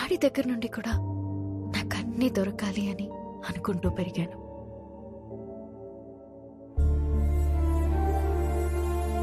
Daddy దగ్గర నుండి కూడా నాకన్నీ దొరకాలి అని అనుకుంటూ పెరిగాను.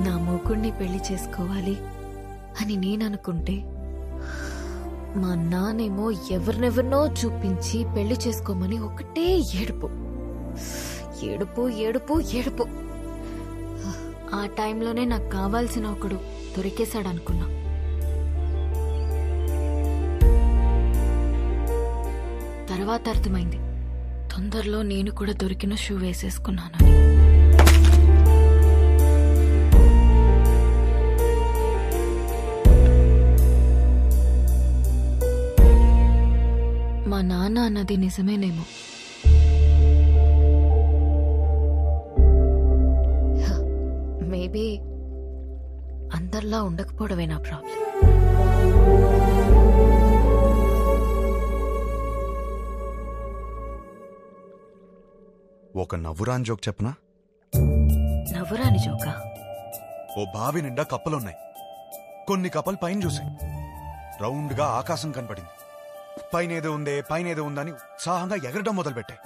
నా మూకుణ్ణి పెళ్లి చేసుకోవాలి అని నేననుకుంటే మా నానేమో ఎవరినెవరినో చూపించి పెళ్లి చేసుకోమని ఒకటే ఏడుపు ఏడుపు ఏడుపు ఏడుపు. ఆ టైంలోనే నాకు కావాల్సిన ఒకడు దొరికేశాడనుకున్నా. తర్వాత అర్థమైంది తొందరలో నేను కూడా దొరికిన షూ వేసేసుకున్నానని. మా నాన్న అన్నది నిజమేనేమో. మేబీ అందరిలా ఉండకపోవడమే నా ప్రాబ్లం. ఒక నవ్వురాని జోక్ చెప్పనా? నవ్వురాని జోకా? ఓ బావి నిండా కప్పలున్నాయి. కొన్ని కప్పలు పైన చూసాయి. రౌండ్ గా ఆకాశం కనపడింది. పైనేదో ఉందని ఉత్సాహంగా ఎగరడం మొదలుపెట్టాయి.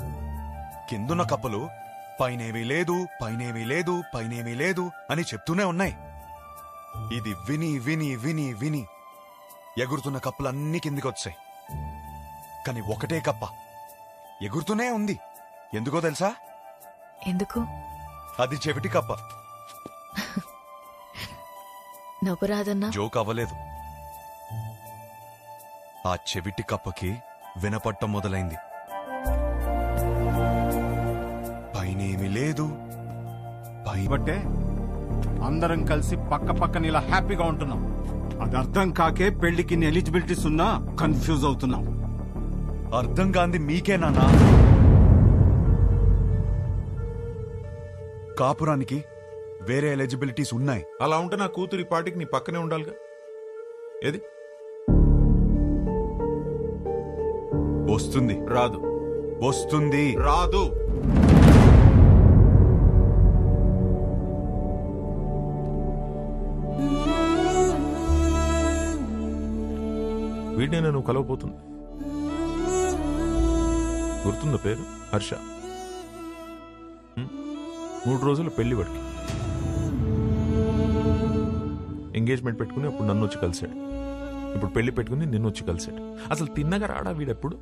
కిందున్న కప్పలు పైనేమీ లేదు పైనేమీ లేదు పైనేమీ లేదు అని చెప్తూనే ఉన్నాయి. ఇది విని విని విని విని ఎగురుతున్న కప్పలన్నీ కిందికొచ్చాయి. కాని ఒకటే కప్ప ఎగురుతూనే ఉంది. ఎందుకో తెలుసా? ఎందుకు? అది చెవిటి కప్ప. నవ్వురాదన్నా? జోక్ అవ్వలేదు. ఆ చెవిటి కప్పకి వినపట్టం మొదలైంది. పైనేమీ లేదు బట్టే అందరం కలిసి పక్క పక్కన ఇలా హ్యాపీగా ఉంటున్నాం. అది అర్థం కాకే పెళ్లికి ఎలిజిబిలిటీస్ ఉన్నా కన్ఫ్యూజ్ అవుతున్నాం. అర్థం కాంది మీకే నాన్నా. కాపురానికి వేరే ఎలిజిబిలిటీస్ ఉన్నాయి. అలా ఉంటే నా కూతురి పాటికి నీ పక్కనే ఉండాలిగా. ఏది వస్తుంది? రాదు. వస్తుంది? రాదు. వీడినే నువ్వు కలవబోతుంది. గుర్తుందా పేరు? హర్ష. 3 రోజులు పెళ్లి వాడికి. ఎంగేజ్మెంట్ పెట్టుకుని అప్పుడు నన్ను వచ్చి కలిశాడు. ఇప్పుడు పెళ్లి పెట్టుకుని నిన్ను వచ్చి కలిశాడు. అసలు తిన్నగా రాడా వీడెప్పుడు?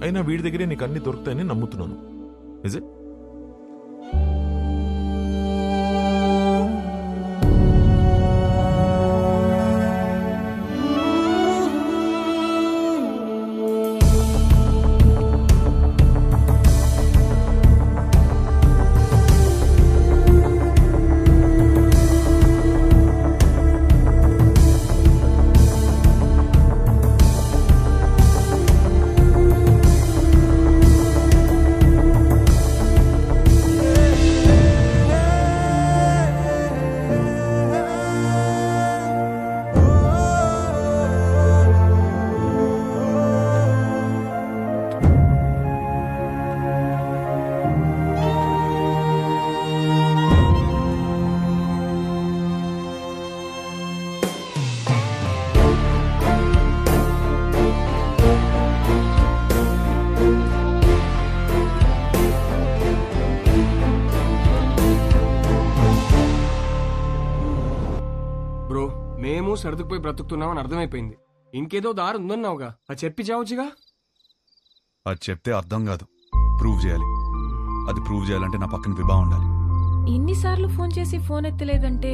అయినా వీడి దగ్గరే నీకు అన్ని దొరుకుతాయని నమ్ముతున్నాను. Is it? మేము సర్దుకుపోయి బ్రతుకుతున్నామని అర్థమైపోయింది. ఇంకేదో దారి ఉందన్నావుగా, అది చెప్పి చావచ్చుగా. అది చెప్తే అర్థం కాదు, ప్రూవ్ చేయాలి. అది ప్రూవ్ చేయాలంటే నా పక్కన విభా ఉండాలి. ఇన్నిసార్లు ఫోన్ చేసి ఫోన్ ఎత్తలేదంటే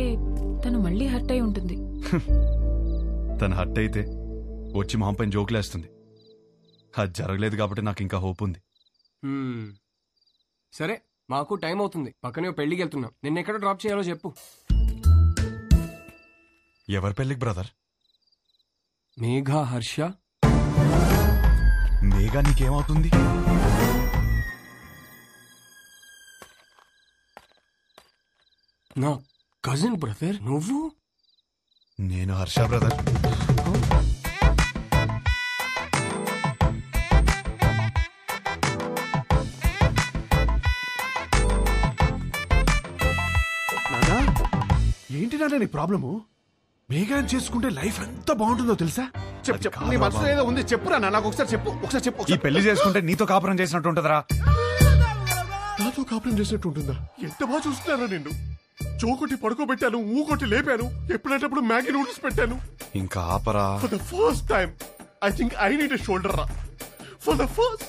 తను మళ్ళీ హర్ట్ అయి ఉంటుంది. తను హర్ట్ అయితే వచ్చి మొహం పైన జోకులేస్తుంది. అది జరగలేదు కాబట్టి నాకు ఇంకా హోప్ ఉంది. సరే, మాకు టైం అవుతుంది. పక్కనే పెళ్లికి వెళ్తున్నాం. నిన్నెక్కడ డ్రాప్ చేయాలో చెప్పు. ఎవరి పెళ్లికి బ్రదర్? మేఘా, హర్ష. మేఘా నీకేమవుతుంది? నా కజిన్ బ్రదర్ నువ్వు. నేను హర్ష బ్రదర్. ఏంటి నాన్న నీ ప్రాబ్లము? మేఘాన్ని చేసుకుంటే లైఫ్ ఎంత బాగుంటుందో తెలుసా? చెప్పు చెప్పు, నీ మనసులో ఏదో ఉంది, చెప్పురా. నాకు ఒకసారి చెప్పు, ఒకసారి చెప్పు. ఈ పెళ్లి చేసుకుంటే నీతో కాపురం చేసినట్టు ఉంటుందిరా. నాతో కాపురం చేసినట్టు ఉంటుందా? ఎంత బాగా చూస్తున్నారా నిన్ను. చోకొట్టి పడుకోబెట్టాను, ఊకొట్టి లేపాను, ఎప్పుడేటప్పుడు మ్యాగీ నూడిల్స్ పెట్టాను. ఇంకా ఆపరా. For the first time I think I need a shoulder రా. For the first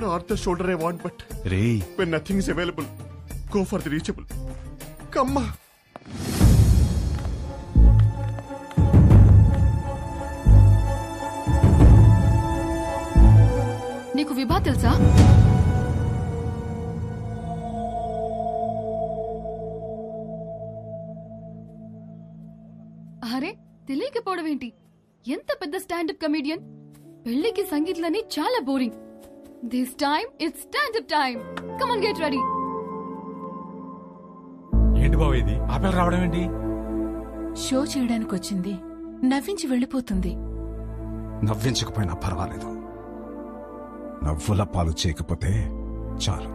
not the shoulder I want, but రేయ్, when nothing is available, go for the reachable. Come on. నీకు విభా తెలుసా? అరే తెలియకపోవడం ఏంటి? ఎంత పెద్ద స్టాండప్ కమెడియన్. పెళ్లికి సంగీత్లని చాలా boring. This time it's standup time. Come on, get ready. ఏంటి బావ ఇది? ఆపేలు రావడం ఏంటి? షో చేయడానికి వచ్చింది, నవ్వించి వెళ్ళిపోతుంది. నవ్వించకపోయినా పర్వాలేదు, నవ్వుల పాలు చేయకపోతే చాలు.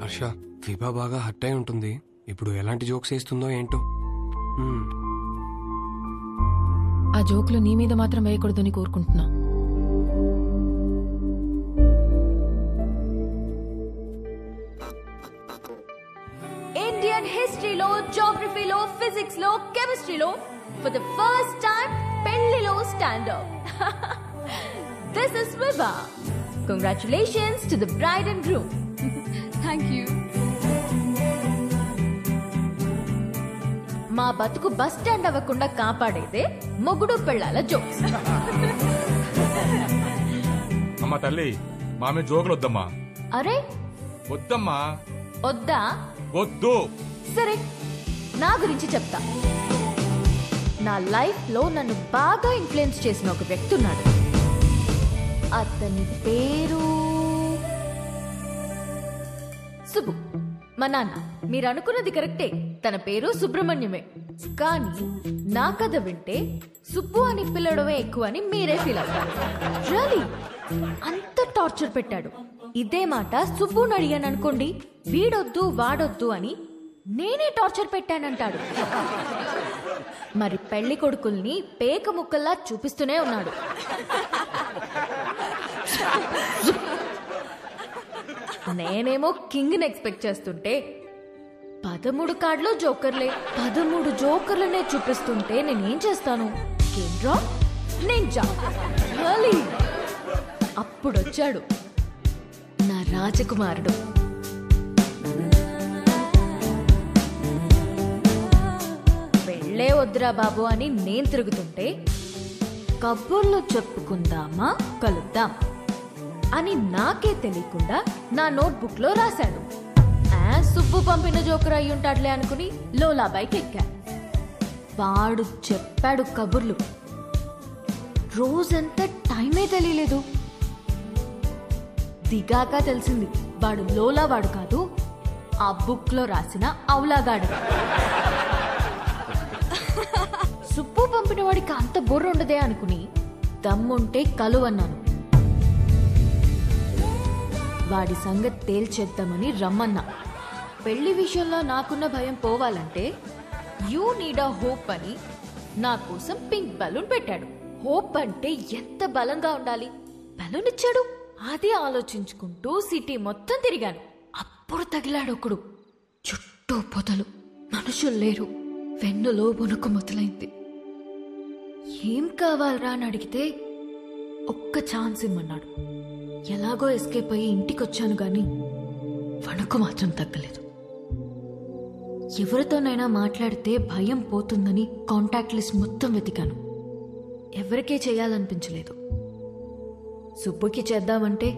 హర్ష, విభా బాగా హర్ట్ అయి ఉంటుంది. ఇప్పుడు ఎలాంటి జోక్స్ వేస్తుందో ఏంటో. ఆ జోకులు నీ మీద మాత్రం వేయకూడదని కోరుకుంటున్నా. ఇండియన్ హిస్టరీలో, జాగ్రఫీలో, ఫిజిక్స్ లో, కెమిస్ట్రీలో ఫర్ ద ఫస్ట్ టైం పెళ్లిలో standup. This is Vibha. Congratulations to the bride and groom. Thank you. మా బతుకు బస్ స్టాండ్ అవ్వకుండా కాపాడేదే మొగుడు పెళ్ళాల జోక్స్. అమ్మా తల్లి, మామే జోకులు వద్దమ్మా. అరే వద్దమ్మా. వద్దా? వద్దు. సరే, నా గురించి చెప్తా. నా లైఫ్ లో నన్ను బాగా ఇన్ఫ్లుయెన్స్ చేసిన ఒక వ్యక్తి ఉన్నాడు. అతని పేరు సుబ్బు. మా నాన్న. మీరు అనుకున్నది కరెక్టే, తన పేరు సుబ్రహ్మణ్యమే. కానీ నా కథ వింటే సుబ్బు అని పిల్లడమే ఎక్కువ అని మీరే ఫీల్ అవుతారు. రియలీ అంత టార్చర్ పెట్టాడు. ఇదే మాట సుబ్బుని అడిగాను అనుకోండి, వీడొద్దు వాడొద్దు అని నేనే టార్చర్ పెట్టానంటాడు. మరి పెళ్లి కొడుకుల్ని పేక ముక్కల్లా చూపిస్తూనే ఉన్నాడు. నేనేమో కింగ్ ఎక్స్పెక్ట్ చేస్తుంటే 13 కార్డులో జోకర్లే. 13 జోకర్లనే చూపిస్తుంటే నేనేం చేస్తాను? అప్పుడొచ్చాడు నా రాజకుమారుడు. పెళ్ళే వద్దురా బాబు అని నేను తిరుగుతుంటే, కబుర్లు చెప్పుకుందామా, కలుద్దాం అని నాకే తెలియకుండా నా నోట్బుక్ లో రాశాడు. సుబ్బు పంపిన జోకర్ అయ్యుంటాడులే అనుకుని లోలా బైక్ ఎక్కా. వాడు చెప్పాడు కబుర్లు. రోజంతా టైమే తెలియలేదు. దిగాక తెలిసింది వాడు లోలా వాడు కాదు, ఆ బుక్ లో రాసిన అవులాగాడు. సుబ్బు పంపిన వాడికి అంత బుర్ర ఉండదే అనుకుని దమ్ముంటే కలువన్నాను. వాడి సంగతి తేల్చేద్దామని రమ్మన్నా. పెళ్లి విషయంలో నాకున్న భయం పోవాలంటే యూ నీడ్ అ హోప్ అని నా కోసం పింక్ బలూన్ పెట్టాడు. హోప్ అంటే ఎంత బలంగా ఉండాలి. బలూన్ ఇచ్చాడు. అదే ఆలోచించుకుంటూ సిటీ మొత్తం తిరిగాను. అప్పుడు తగిలాడు ఒకడు. చుట్టూ పొదలు, మనుషులు లేరు. వెన్నులో వణుకు మొదలైంది. ఏం కావాలరా అని అడిగితే ఒక్క ఛాన్స్ ఇమ్మన్నాడు. ఎలాగో ఎస్కేప్ అయ్యి ఇంటికొచ్చాను గాని వణుకు మాత్రం తగ్గలేదు. ఎవరితోనైనా మాట్లాడితే భయం పోతుందని కాంటాక్ట్ లిస్ట్ మొత్తం వెతికాను. ఎవరికే చేయాలనిపించలేదు. సుబ్బుకి చేద్దామంటే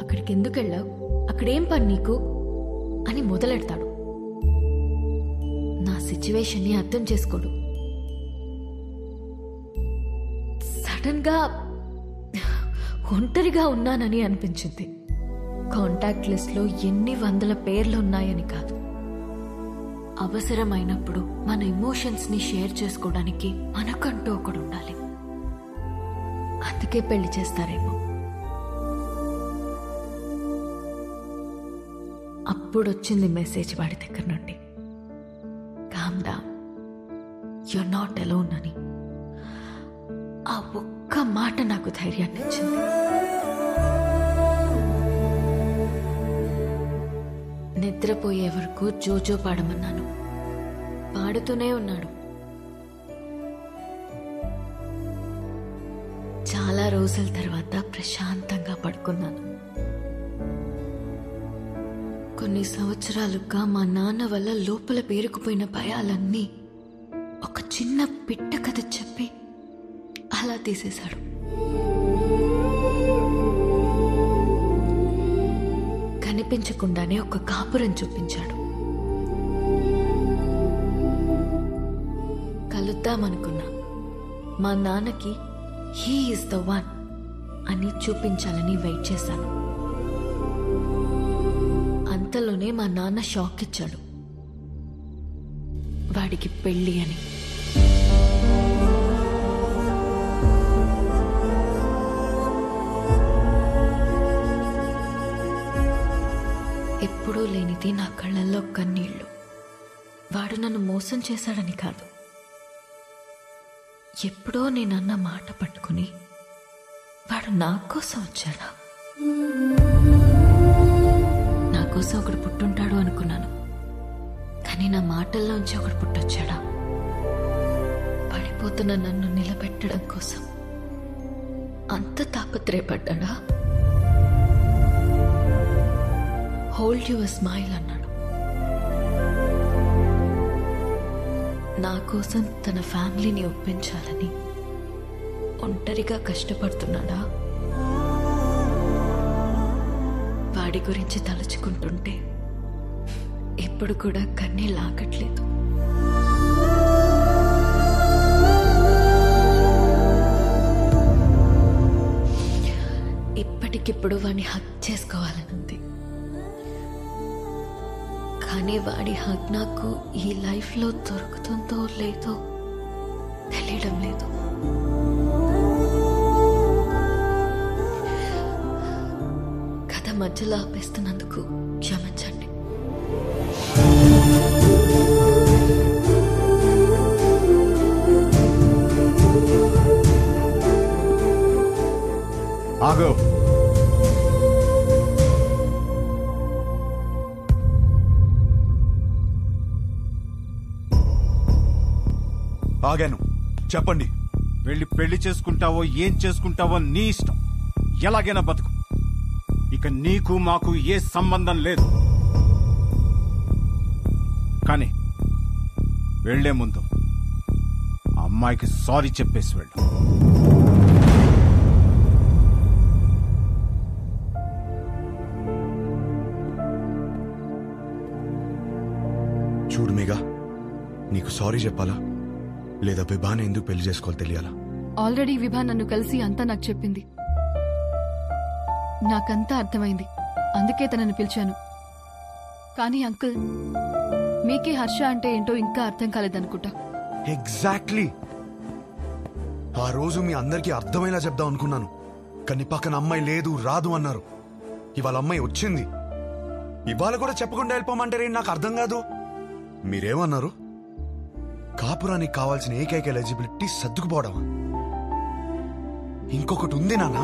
అక్కడికి ఎందుకు వెళ్ళావు, అక్కడేం పని నీకు అని మొదలెడతాడు. నా సిచ్యువేషన్ని అర్థం చేసుకోడు. సడన్ గా ఒంటరిగా ఉన్నానని అనిపించింది. కాంటాక్ట్ లిస్ట్ లో ఎన్ని వందల పేర్లు ఉన్నాయని కాదు, అవసరమైనప్పుడు మన ఎమోషన్స్ ని షేర్ చేసుకోవడానికి మనకంటూ ఒకడు ఉండాలి. అందుకే పెళ్లి చేస్తారేమో. అప్పుడొచ్చింది మెసేజ్ వాడి దగ్గర నుండి, calm down, you're not alone అని. ఆ ఒక్క మాట నాకు ధైర్యాన్ని ఇచ్చింది. నిద్రపోయే వరకు జోజో పాడమన్నాను. పాడుతూనే ఉన్నాడు. చాలా రోజుల తర్వాత ప్రశాంతంగా పడుకున్నాను. కొన్ని సంవత్సరాలుగా మా నాన్న వల్ల లోపల పేరుకుపోయిన భయాలన్నీ ఒక చిన్న పిట్ట కథ చెప్పి అలా తీసేశాడు. కనిపించకుండానే ఒక కాపురం చూపించాడు. కలుద్దామనుకున్నా. మా నాన్నకి హీ ఈజ్ ద వన్ అని చూపించాలని వెయిట్ చేశాను. అంతలోనే మా నాన్న షాక్ ఇచ్చాడు, వాడికి పెళ్ళి అని. ఎప్పుడూ లేనిది నా కళ్ళల్లో కన్నీళ్లు. వాడు నన్ను మోసం చేశాడని కాదు, ఎప్పుడో నేనన్న మాట పట్టుకుని వాడు నా కోసం వచ్చాడా? నా కోసం ఒకడు పుట్టుంటాడు అనుకున్నాను, కానీ నా మాటల్లోంచి ఒకడు పుట్టొచ్చాడా? పడిపోతున్న నన్ను నిలబెట్టడం కోసం అంత తాపత్రయపడ్డా? హోల్డ్ యువర్ స్మైల్ అన్నాడు. నా కోసం తన ఫ్యామిలీని ఒప్పించాలని ఒంటరిగా కష్టపడుతున్నాడా? వాడి గురించి తలుచుకుంటుంటే ఇప్పుడు కూడా కన్నీళ్ళు ఆగట్లేదు. ఇప్పటికిప్పుడు వాడిని హక్ చేసుకోవాలనుంది, కానీ వాడి హక్ నాకు ఈ లైఫ్లో దొరుకుతుందో లేదో తెలియడం లేదు. కథ మధ్యలో ఆపేస్తున్నందుకు క్షమించండి. ఆగో. ఆగాను, చెప్పండి. వెళ్ళి పెళ్లి చేసుకుంటావో ఏం చేసుకుంటావో నీ ఇష్టం. ఎలాగైనా బతుకు. ఇక నీకు మాకు ఏ సంబంధం లేదు. కానీ వెళ్లే ముందు ఆ అమ్మాయికి సారీ చెప్పేసి వెళ్ళు. చూడు మేఘా, నీకు సారీ చెప్పాలా లేదా విభాని ఎందుకు పెళ్లి చేసుకోవాలి తెలియాలా? ఆల్రెడీ విభా నన్ను కలిసి అంతా నాకు చెప్పింది. నాకంతా అర్థమైంది, అందుకే తనని పిలిచాను. కానీ అంకుల్, మీకే హర్ష అంటే ఏంటో ఇంకా అర్థం కాలేదనుకుంటా. ఎగ్జాక్ట్లీ. ఆ రోజు మీ అందరికీ అర్థమయ్యేలా చెప్దాం అనుకున్నాను, కానీ పక్కన అమ్మాయి లేదు, రాదు అన్నారు. ఇవాళ అమ్మాయి వచ్చింది. ఇవాళ కూడా చెప్పకుండా వెళ్ళిపోమంటారే, నాకు అర్థం కాదు. మీరేమన్నారు? కాపురానికి కావాల్సిన ఏకైక ఎలిజిబిలిటీ సర్దుకుపోవడమా? ఇంకొకటి ఉంది నాన్న.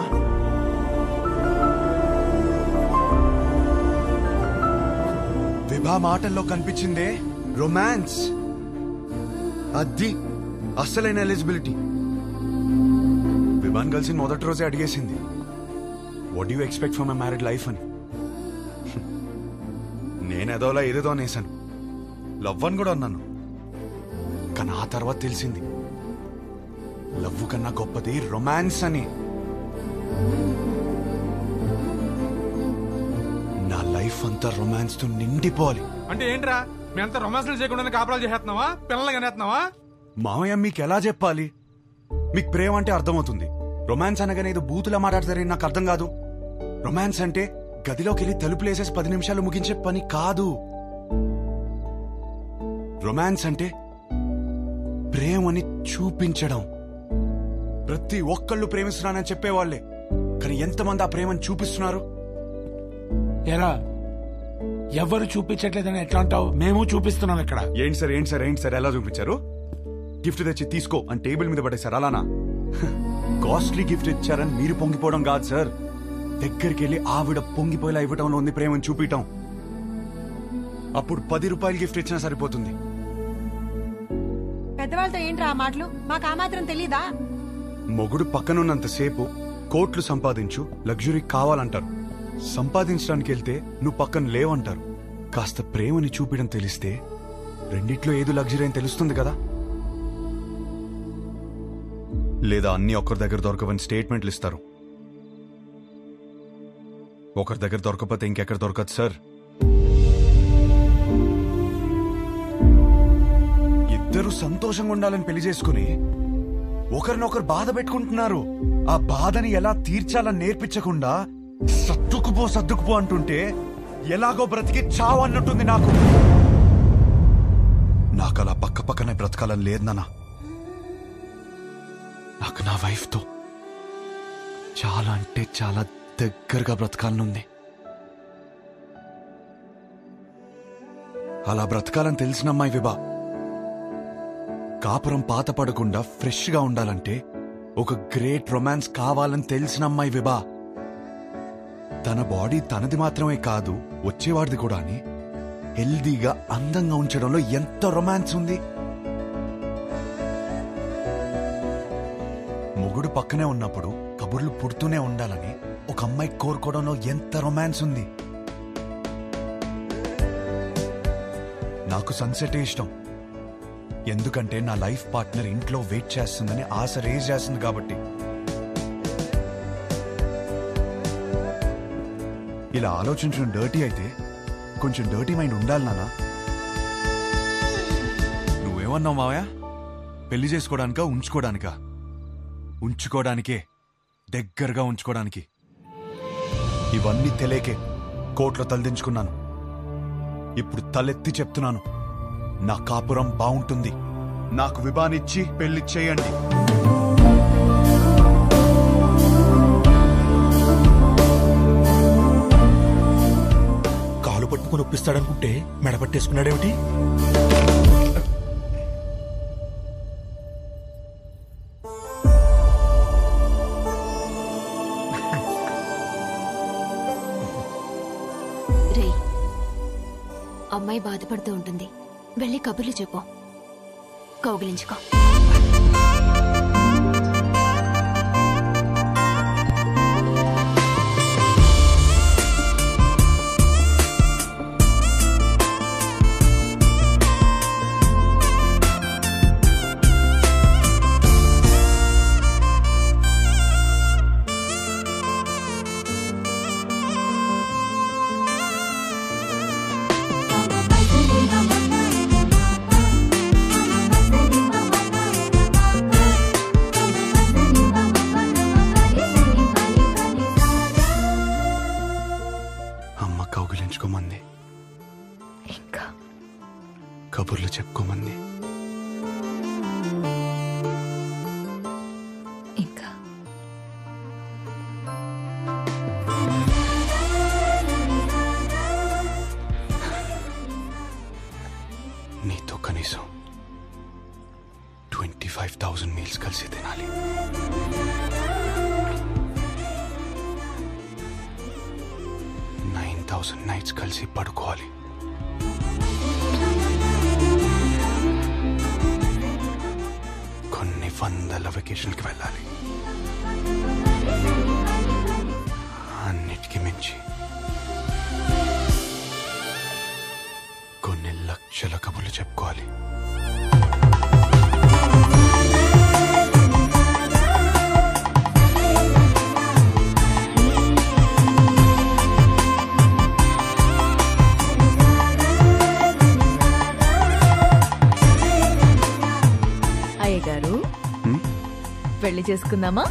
విభా మాటల్లో కనిపించిందే రొమాన్స్. అది అస్సలైన ఎలిజిబిలిటీ. విభాన్ కలిసి మొదటి రోజే అడిగేసింది, what you expect from my married life అని. నేనేదోలా ఏదేదో అనేసాను, లవ్ అని కూడా అన్నాను. కానీ ఆ తర్వాత తెలిసింది, లవ్ కన్నా గొప్పది రొమాన్స్ అని. నా లైఫ్ అంతా రొమాన్స్ తో నిండిపోవాలి. అంటే ఏంట్రా, మీ అంతా రొమాన్స్లు చేయకుండా కాపురాలు చేస్తున్నావా, పిల్లలు కనేస్తున్నావా? మామయ్య, మీకు ఎలా చెప్పాలి? మీకు ప్రేమ అంటే అర్థమవుతుంది, రొమాన్స్ అనగానే ఏదో బూతులా మాట్లాడతారని నాకు అర్థం కాదు. రొమాన్స్ అంటే గదిలోకి వెళ్ళి తలుపులేసేసి 10 నిమిషాలు ముగించే పని కాదు. రొమాన్స్ అంటే ప్రేమని చూపించడం. ప్రతి ఒక్కళ్ళు ప్రేమిస్తున్నానని చెప్పేవాళ్లే, కానీ ఎంతమంది ఆ ప్రేమను చూపిస్తున్నారు? ఎరా ఎవరు చూపించట్లేదని ఎట్లా అంటావు? మేము చూపిస్తున్నాం ఇక్కడ. ఏంటి సార్ ఎలా చూపించారు? గిఫ్ట్ తెచ్చి తీసుకో అని టేబుల్ మీద పడేశారు అలానా? కాస్ట్లీ గిఫ్ట్ ఇచ్చారని మీరు పొంగిపోవడం కాదు సార్, దగ్గరికి వెళ్ళి ఆవిడ పొంగిపోయేలా ఇవ్వటంలో ఉంది ప్రేమను చూపించటం. అప్పుడు 10 రూపాయలు గిఫ్ట్ ఇచ్చినా సరిపోతుంది. పెద్దవాళ్ళతో ఏంట్రా ఆ మాటలు? మాకు ఆ మాత్రం తెలీదా? మొగుడు పక్కనున్నంతసేపు కోట్లు సంపాదించు, లగ్జరీ కావాలంటారు. సంపాదించడానికి వెళ్తే నువ్వు పక్కన లేవంటారు. కాస్త ప్రేమని చూపించడం తెలిస్తే రెండిట్లో ఏదో లగ్జరీ అని తెలుస్తుంది కదా. లేదా అన్ని ఒకరి దగ్గర దొరకవని స్టేట్మెంట్లు ఇస్తారు. ఒకరి దగ్గర దొరకకపోతే ఇంకెక్కడ దొరకదు సార్. ఇద్దరు సంతోషంగా ఉండాలని పెళ్లి చేసుకుని ఒకరినొకరు బాధ పెట్టుకుంటున్నారు. ఆ బాధని ఎలా తీర్చాలని నేర్పించకుండా సర్దుకుపో అంటుంటే ఎలాగో బ్రతికి చావు అన్నట్టుంది నాకు. నాకు అలా పక్కనే బ్రతకాలని లేదు నాన్న. నాకు నా వైఫ్తో చాలా అంటే చాలా దగ్గరగా బ్రతకాలనుంది. అలా బ్రతకాలని తెలిసిన అమ్మాయి విభా. కాపురం పాత పడకుండా ఫ్రెష్ గా ఉండాలంటే ఒక గ్రేట్ రొమాన్స్ కావాలని తెలిసిన అమ్మాయి విభా. తన బాడీ తనది మాత్రమే కాదు, వచ్చేవాడిది కూడా అని హెల్దీగా అందంగా ఉంచడంలో ఎంత రొమాన్స్ ఉంది. మొగుడు పక్కనే ఉన్నప్పుడు కబుర్లు పుడుతూనే ఉండాలని ఒక అమ్మాయి కోరుకోవడంలో ఎంత రొమాన్స్ ఉంది. నాకు సన్సెట్ ఇష్టం, ఎందుకంటే నా లైఫ్ పార్ట్నర్ ఇంట్లో వెయిట్ చేస్తుందని ఆశ రేజ్ చేస్తుంది కాబట్టి. ఇలా ఆలోచించడం డర్టీ అయితే కొంచెం డర్టీ మైండ్ ఉండాలి నాన్న. నువ్వేమన్నావు మావయ్య? పెళ్లి చేసుకోవడానికా ఉంచుకోవడానికా? ఉంచుకోవడానికే, దగ్గరగా ఉంచుకోవడానికి. ఇవన్నీ తెలియకే కోర్టులో తలదించుకున్నాను. ఇప్పుడు తలెత్తి చెప్తున్నాను, నా కాపురం బాగుంటుంది. నాకు విభానిచ్చి పెళ్లి చేయండి. కాలు పట్టుకుని ఒప్పిస్తాడనుకుంటే మెడపట్టేసుకున్నాడేమిటి? రేయ్, అమ్మాయి బాధపడుతూ ఉంటుంది, వెళ్ళి కబుర్లు చెప్పు, కౌగిలించుకో. కౌగిలించుకోమంది, ఇంకా కబుర్లు చెప్పుకోమంది, ఇంకా నీతో కనీసం 25,000 మీల్స్ కలిసి తినాలి. 9,000 నైట్స్ కలిసి పడుకోవాలి. కొన్ని వందల వెకేషన్కి వెళ్ళాలి. అన్నిటికీ మించి కొన్ని లక్షల కబుర్లు చెప్పుకోవాలి. అయ్య గారు, పెళ్లి చేసుకుందామా?